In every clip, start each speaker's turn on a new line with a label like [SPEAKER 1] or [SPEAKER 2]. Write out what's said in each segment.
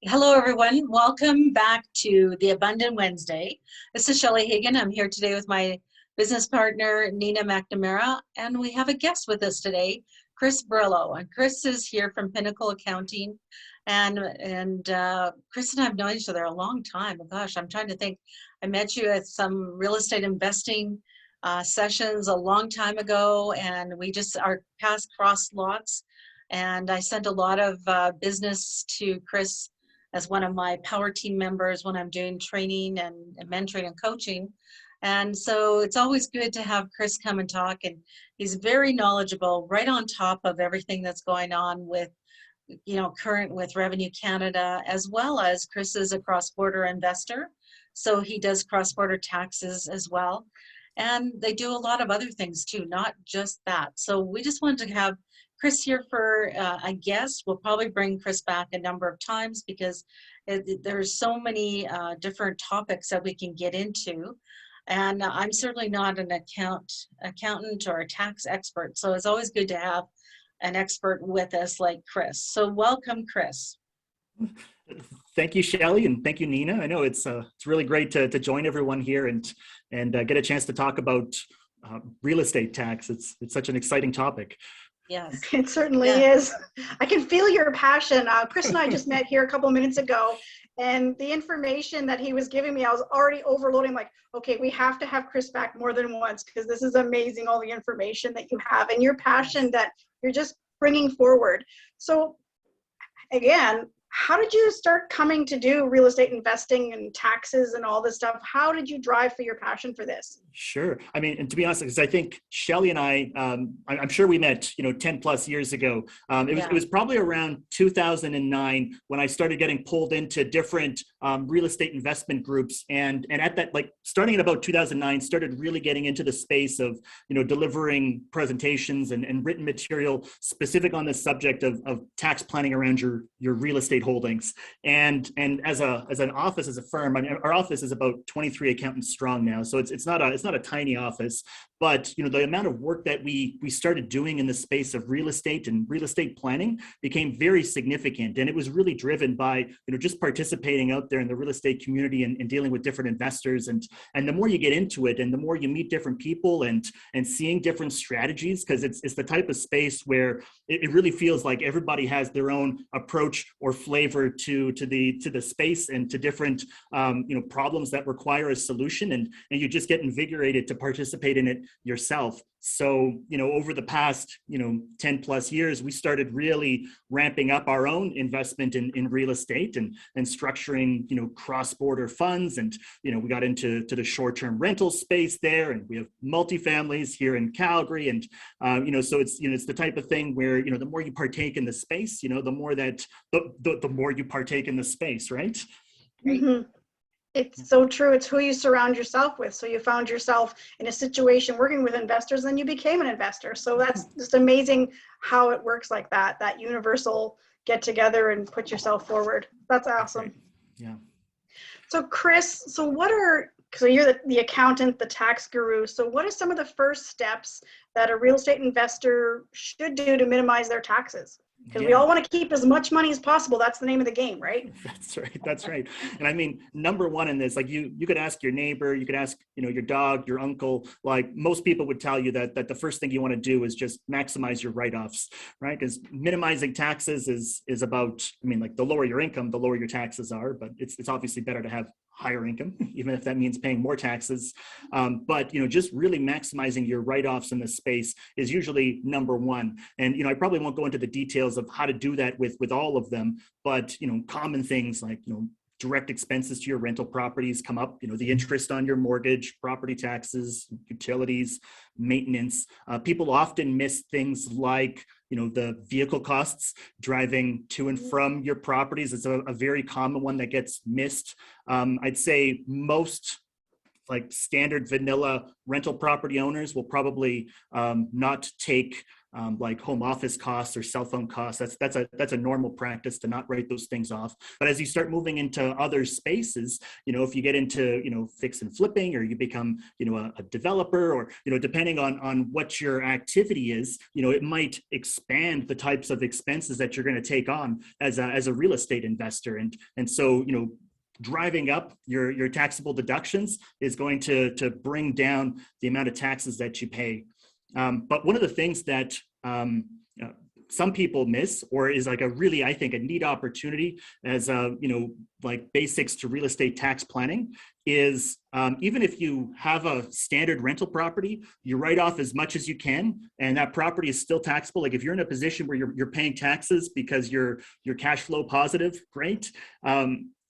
[SPEAKER 1] Hello, everyone. Welcome back to the Abundant Wednesday. This is Shelley Hagan. I'm here today with my business partner, Nina McNamara, and we have a guest with us today, Chris Burylo. And Chris is here from Pinnacle Accounting. And Chris and I have known each other a long time. Gosh, I'm trying to think. I met you at some real estate investing sessions a long time ago, and our paths crossed lots. And I sent a lot of business to Chris as one of my power team members when I'm doing training and mentoring and coaching. And so it's always good to have Chris come and talk, and he's very knowledgeable, right on top of everything that's going on with, current with Revenue Canada, as well as Chris is a cross-border investor. So he does cross-border taxes as well. And they do a lot of other things too, not just that. So we just wanted to have Chris here for a guest. We'll probably bring Chris back a number of times because there's so many different topics that we can get into. And I'm certainly not an accountant or a tax expert. So it's always good to have an expert with us like Chris. So welcome, Chris.
[SPEAKER 2] Thank you, Shelley, and thank you, Nina. I know it's really great to join everyone here and get a chance to talk about real estate tax. It's such an exciting topic.
[SPEAKER 1] Yes,
[SPEAKER 3] it certainly is. I can feel your passion. Chris and I just met here a couple of minutes ago, and the information that he was giving me, I was already overloading. Like, okay, we have to have Chris back more than once because this is amazing, all the information that you have and your passion that you're just bringing forward. So again, how did you start coming to do real estate investing and taxes and all this stuff? How did you drive for your passion for this?
[SPEAKER 2] Sure. I mean, and to be honest, because I think Shelley and I, I'm sure we met, 10 plus years ago. It was probably around 2009 when I started getting pulled into different real estate investment groups. And at that, like starting at about 2009, started really getting into the space of, delivering presentations and written material specific on the subject of tax planning around your real estate holdings. And as an office, as a firm, I mean, our office is about 23 accountants strong now. So it's not a tiny office, but the amount of work that we started doing in the space of real estate and real estate planning became very significant. And it was really driven by, just participating out there in the real estate community and dealing with different investors. And the more you get into it and the more you meet different people and seeing different strategies, because it's the type of space where it really feels like everybody has their own approach or flavor to the space and to different problems that require a solution, and you just get invigorated to participate in it yourself. So, over the past, 10 plus years, we started really ramping up our own investment in real estate and structuring, cross-border funds. And, we got into the short-term rental space there, and we have multifamilies here in Calgary. And, so it's the type of thing where, the more you partake in the space, the more that the more you partake in the space, right?
[SPEAKER 3] Mm-hmm. It's so true. It's who you surround yourself with. So you found yourself in a situation working with investors, and you became an investor. So that's just amazing how it works like that universal get together and put yourself forward. That's awesome.
[SPEAKER 2] Right. Yeah.
[SPEAKER 3] So Chris, so you're the accountant, the tax guru. So what are some of the first steps that a real estate investor should do to minimize their taxes? Because we all want to keep as much money as possible. That's the name of the game, right?
[SPEAKER 2] That's right. And I mean, number one in this, like you could ask your neighbor, you could ask, your dog, your uncle, like most people would tell you that the first thing you want to do is just maximize your write-offs, right? Because minimizing taxes is about, I mean, like the lower your income, the lower your taxes are, but it's obviously better to have higher income, even if that means paying more taxes. But, just really maximizing your write-offs in this space is usually number one. And, I probably won't go into the details of how to do that with all of them, but, common things like, direct expenses to your rental properties come up, the interest on your mortgage, property taxes, utilities, maintenance. People often miss things like, the vehicle costs, driving to and from your properties is a very common one that gets missed. I'd say most like standard vanilla rental property owners will probably not take like home office costs or cell phone costs. That's a normal practice to not write those things off. But as you start moving into other spaces, if you get into, fix and flipping, or you become, a developer, or, depending on what your activity is, it might expand the types of expenses that you're going to take on as a real estate investor. And so, driving up your taxable deductions is going to bring down the amount of taxes that you pay. But one of the things that some people miss, or is like a really, I think, a neat opportunity as like basics to real estate tax planning, is even if you have a standard rental property, you write off as much as you can, and that property is still taxable. Like if you're in a position where you're paying taxes because you're cash flow positive, great.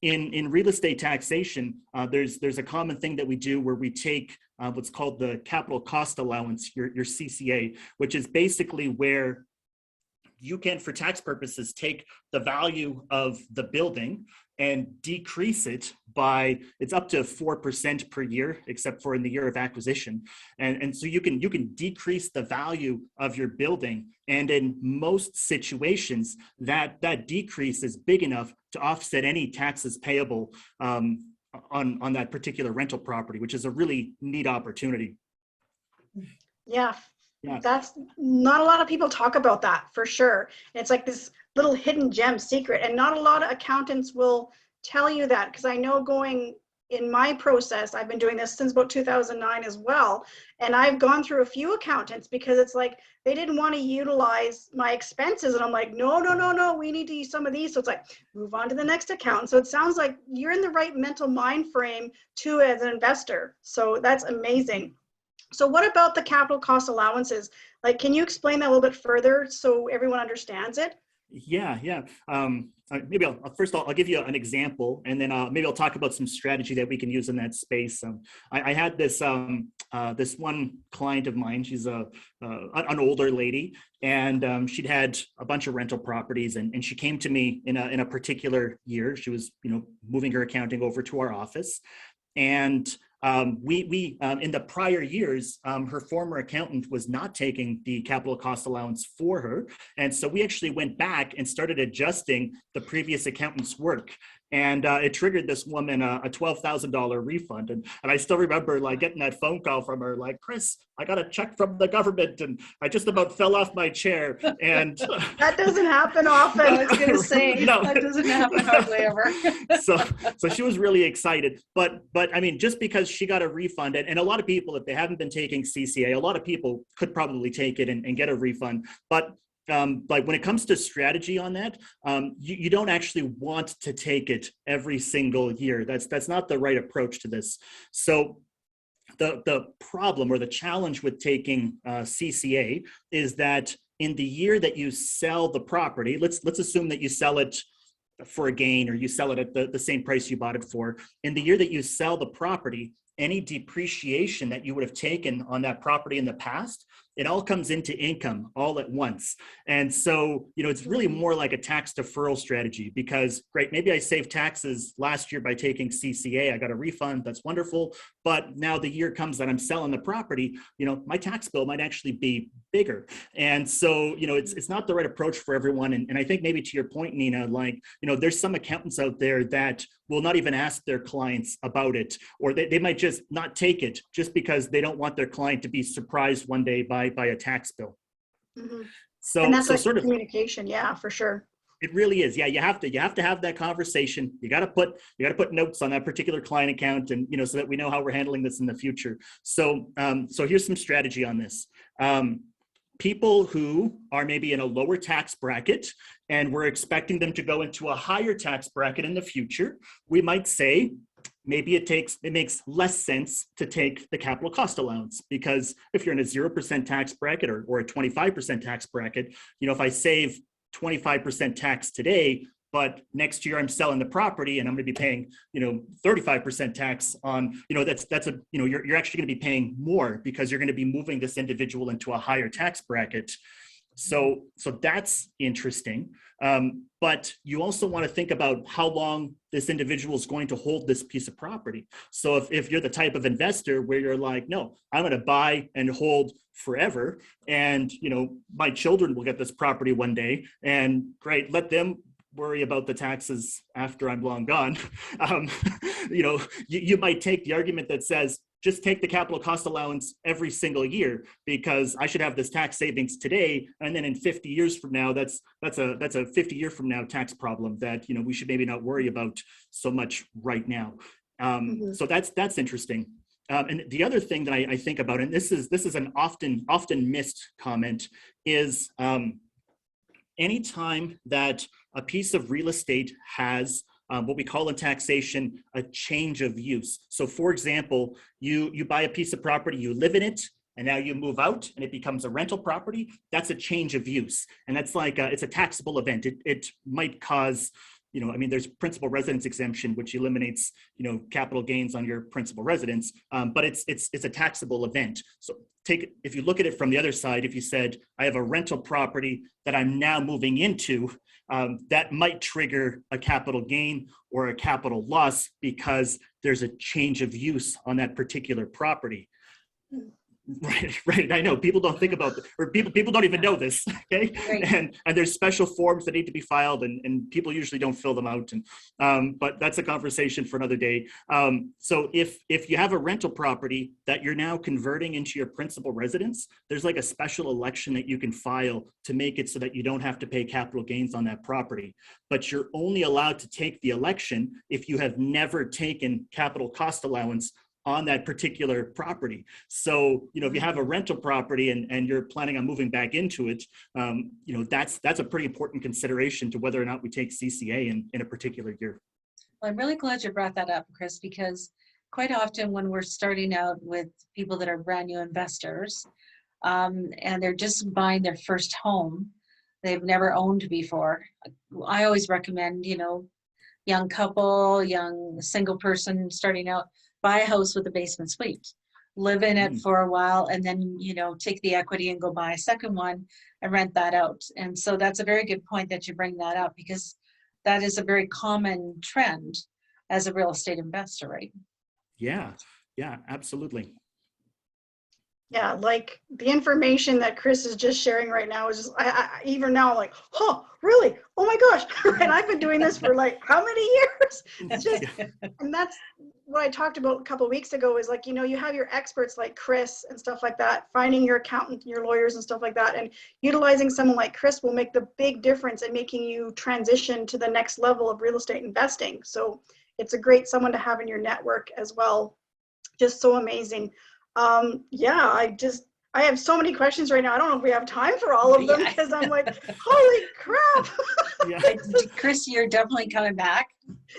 [SPEAKER 2] In real estate taxation, there's a common thing that we do where we take what's called the capital cost allowance, your CCA, which is basically where you can, for tax purposes, take the value of the building and decrease it by, it's up to 4% per year, except for in the year of acquisition. And so you can decrease the value of your building. And in most situations, that decrease is big enough to offset any taxes payable on that particular rental property, which is a really neat opportunity.
[SPEAKER 3] Yeah.
[SPEAKER 2] Yeah.
[SPEAKER 3] That's not a lot of people talk about that, for sure. It's like this little hidden gem secret, and not a lot of accountants will tell you that, because I know going in my process, I've been doing this since about 2009 as well, and I've gone through a few accountants because it's like they didn't want to utilize my expenses, and I'm like, no, we need to use some of these. So it's like, move on to the next accountant. So it sounds like you're in the right mental mind frame too as an investor. So that's amazing. So what about the capital cost allowances? Like, can you explain that a little bit further so everyone understands it?
[SPEAKER 2] Yeah. Maybe I'll give you an example, and then maybe I'll talk about some strategy that we can use in that space. I had this this one client of mine. She's an older lady, and she'd had a bunch of rental properties, and she came to me in a particular year. She was moving her accounting over to our office, and we in the prior years, her former accountant was not taking the capital cost allowance for her. And so we actually went back and started adjusting the previous accountant's work. And it triggered this woman a $12,000 refund. And I still remember like getting that phone call from her, like, Chris, I got a check from the government and I just about fell off my chair. And
[SPEAKER 3] that doesn't happen often.
[SPEAKER 1] I was going to say, no. That doesn't happen hardly ever.
[SPEAKER 2] So she was really excited. But I mean, just because she got a refund, and a lot of people, if they haven't been taking CCA, a lot of people could probably take it and get a refund. But like when it comes to strategy on that, you don't actually want to take it every single year. That's not the right approach to this. So the problem or the challenge with taking CCA is that in the year that you sell the property, let's assume that you sell it for a gain, or you sell it at the same price you bought it for. In the year that you sell the property, any depreciation that you would have taken on that property in the past, it all comes into income all at once. And so, it's really more like a tax deferral strategy, because great, maybe I saved taxes last year by taking CCA, I got a refund, that's wonderful. But now the year comes that I'm selling the property, my tax bill might actually be bigger. And so, it's not the right approach for everyone. And I think maybe to your point, Nina, like, there's some accountants out there that will not even ask their clients about it, or they might just not take it just because they don't want their client to be surprised one day by a tax bill.
[SPEAKER 3] Mm-hmm.
[SPEAKER 2] So,
[SPEAKER 3] and that's like
[SPEAKER 2] sort of
[SPEAKER 3] communication. Yeah, for sure.
[SPEAKER 2] It really is. Yeah, you have to have that conversation. You got to put notes on that particular client account, and so that we know how we're handling this in the future. So here's some strategy on this. People who are maybe in a lower tax bracket and we're expecting them to go into a higher tax bracket in the future, we might say maybe it makes less sense to take the capital cost allowance, because if you're in a 0% tax bracket or a 25% tax bracket, if I save 25% tax today, but next year I'm selling the property and I'm going to be paying, 35% tax on, you're actually going to be paying more because you're going to be moving this individual into a higher tax bracket. So that's interesting. But you also want to think about how long this individual is going to hold this piece of property. So if you're the type of investor where you're like, no, I'm going to buy and hold forever, and my children will get this property one day, and great, let them worry about the taxes after I'm long gone. You might take the argument that says, just take the capital cost allowance every single year, because I should have this tax savings today, and then in 50 years from now, that's a 50 year from now tax problem that we should maybe not worry about so much right now. So that's interesting. And the other thing that I think about, and this is an often missed comment, is anytime that a piece of real estate has what we call in taxation a change of use. So for example, you buy a piece of property, you live in it, and now you move out and it becomes a rental property. That's a change of use. And that's like, it's a taxable event. It might cause, there's principal residence exemption, which eliminates, capital gains on your principal residence, but it's a taxable event. So if you look at it from the other side, if you said, I have a rental property that I'm now moving into, that might trigger a capital gain or a capital loss because there's a change of use on that particular property. Right. I know people don't think about it, or people don't even know this. Okay. Right. And there's special forms that need to be filed, and people usually don't fill them out. And but that's a conversation for another day. So if you have a rental property that you're now converting into your principal residence, there's like a special election that you can file to make it so that you don't have to pay capital gains on that property. But you're only allowed to take the election if you have never taken capital cost allowance on that particular property. So, if you have a rental property and you're planning on moving back into it, that's a pretty important consideration to whether or not we take CCA in a particular year.
[SPEAKER 1] Well, I'm really glad you brought that up, Chris, because quite often when we're starting out with people that are brand new investors, and they're just buying their first home, they've never owned before, I always recommend, young couple, young single person starting out, buy a house with a basement suite, live in it for a while, and then, take the equity and go buy a second one and rent that out. And so that's a very good point that you bring that up, because that is a very common trend as a real estate investor, right?
[SPEAKER 2] Yeah, absolutely.
[SPEAKER 3] Yeah, like the information that Chris is just sharing right now is just, I even now I'm like, oh, really? Oh my gosh. And I've been doing this for like how many years? It's just, and that's what I talked about a couple of weeks ago is like, you have your experts like Chris and stuff like that, finding your accountant, your lawyers and stuff like that. And utilizing someone like Chris will make the big difference in making you transition to the next level of real estate investing. So it's a great someone to have in your network as well. Just so amazing. I have so many questions right now. I don't know if we have time for all of them because I'm like, holy crap.
[SPEAKER 1] Chris, you're definitely coming back.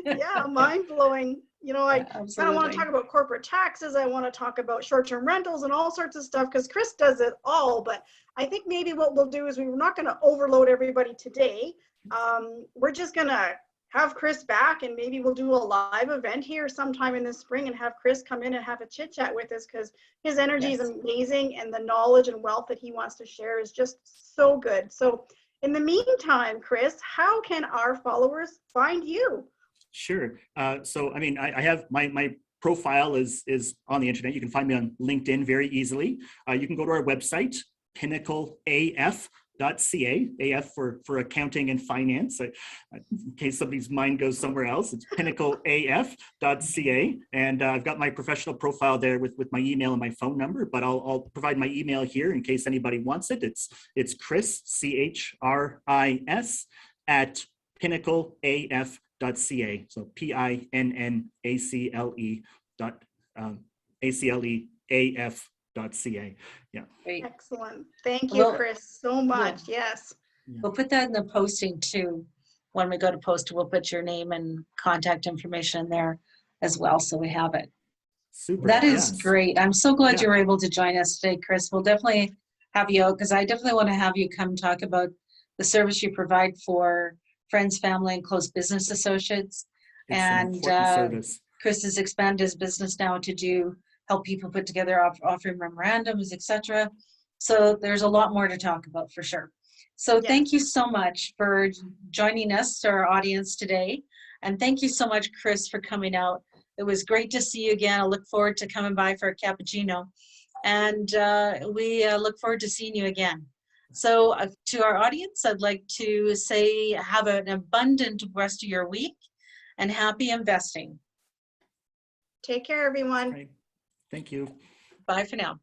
[SPEAKER 3] Yeah, mind blowing. I kind of want to talk about corporate taxes. I want to talk about short-term rentals and all sorts of stuff because Chris does it all. But I think maybe what we'll do is we're not going to overload everybody today. We're just going to have Chris back, and maybe we'll do a live event here sometime in the spring and have Chris come in and have a chit chat with us, because his energy is amazing and the knowledge and wealth that he wants to share is just so good. So in the meantime, Chris, how can our followers find you?
[SPEAKER 2] Sure. I have my profile is on the internet. You can find me on LinkedIn very easily. You can go to our website, Pinnacle AF. .ca, AF for accounting and finance. In case somebody's mind goes somewhere else, it's pinnacleaf.ca. And I've got my professional profile there with my email and my phone number, but I'll provide my email here in case anybody wants it. It's Chris, CHRIS, at pinnacleaf.ca. So PINNACLE.ACLEAF.ca. Yeah.
[SPEAKER 1] Great.
[SPEAKER 3] Excellent. Thank you, Chris, so much. Yes.
[SPEAKER 1] We'll put that in the posting too. When we go to post, we'll put your name and contact information in there as well, so we have it.
[SPEAKER 2] Super.
[SPEAKER 1] That is great. I'm so glad you were able to join us today, Chris. We'll definitely have you out, because I definitely want to have you come talk about the service you provide for friends, family, and close business associates.
[SPEAKER 2] It's
[SPEAKER 1] and Chris has expanded his business now to help people put together offering memorandums, etc. So there's a lot more to talk about for sure. So
[SPEAKER 3] Yes.
[SPEAKER 1] thank you so much for joining us, our audience today. And thank you so much, Chris, for coming out. It was great to see you again. I look forward to coming by for a cappuccino. And we look forward to seeing you again. So to our audience, I'd like to say have an abundant rest of your week and happy investing.
[SPEAKER 3] Take care, everyone.
[SPEAKER 2] Great. Thank you.
[SPEAKER 1] Bye for now.